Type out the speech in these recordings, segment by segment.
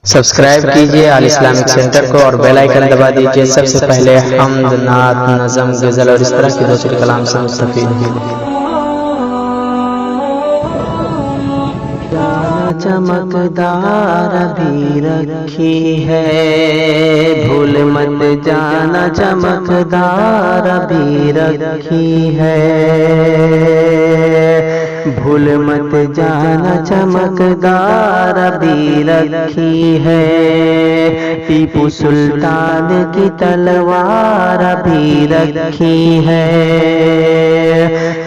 Subscribe کیجئے آل Islamic centre کو اور بیل آئیکن دبا دیجئے سب سے پہلے حمد، نعت، نظم، غزل اور اس طرح کے دوسرے کلام سے مستفید ہیں۔ چمکدار بھی رکھی ہے، بھول مت جانا چمکدار بھی رکھی ہے، بھول مت جانا چمکدار بھی رکھی ہے، ٹیپو سلطان کی تلوار بھی رکھی ہے،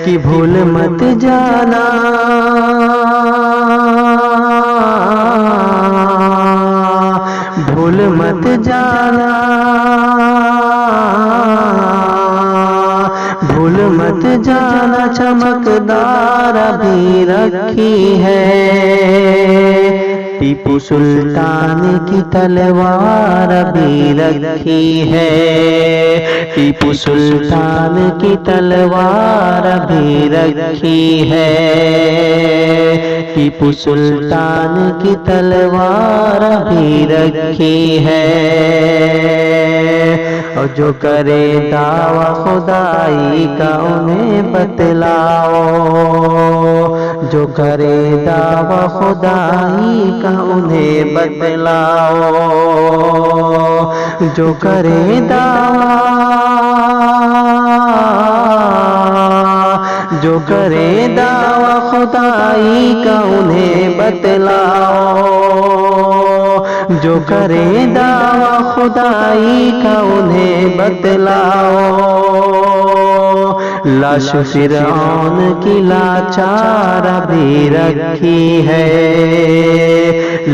کہ بھول مت جانا بھول مت جانا بھول مت جانا چمکدار بھی رکھی ہے، ٹیپو سلطان کی تلوار بھی رکھی ہے، ٹیپو سلطان کی تلوار بھی رکھی ہے، ٹیپو سلطان کی تلوار بھی رکھی ہے، اور جو کرے دعویٰ خدائی کا انہیں بتلاؤ، جو کرے دعویٰ خدائی کا انہیں بتلاؤ، جو کرے جو کرے دعویٰ خدائی کا انہیں بتلاؤ، جو کرے دعویٰ خدائی کا انہیں بتلاؤ، لاش فرعون کی لاچار بھی رکھی ہے،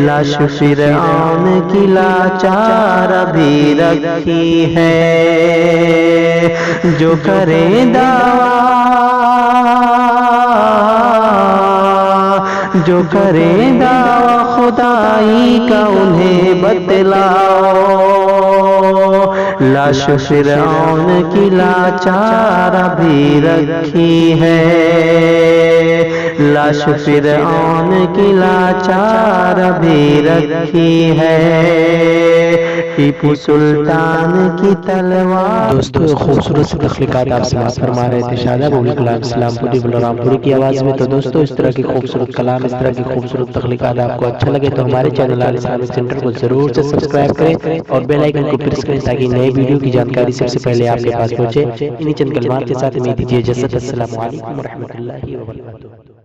لاش فرعون کی لاچار بھی رکھی ہے، جو کرے جو کرے دعویٰ خدائی کا انہیں بتلاؤ، لاش فرعون کی لاچار بھی رکھی ہے، لاش فرعون کی لاچار بھی رکھی ہے، ٹیپو سلطان کی تلوار۔ دوستو خوبصورت سی تخلیقات آپ سماعت فرما رہے تھے شاداب ابو کلام اسلام پوری بلرام پوری کی آواز میں۔ تو دوستو اس طرح کی خوبصورت کلام، اس طرح کی خوبصورت تخلیقات آپ کو اچھا لگے تو ہمارے چینل آل اسلامک سینٹر کو ضرور سے سبسکرائب کریں اور بیل آئیکن کو پریس کریں تاکہ نئے ویڈیو کی جانکاری سب سے پہلے آپ کے پاس پہنچے۔ انہی چند کلمات کے ساتھ امید دیجیے اجازت۔ السلام علیکم ورحمۃ اللہ وبرکاتہ۔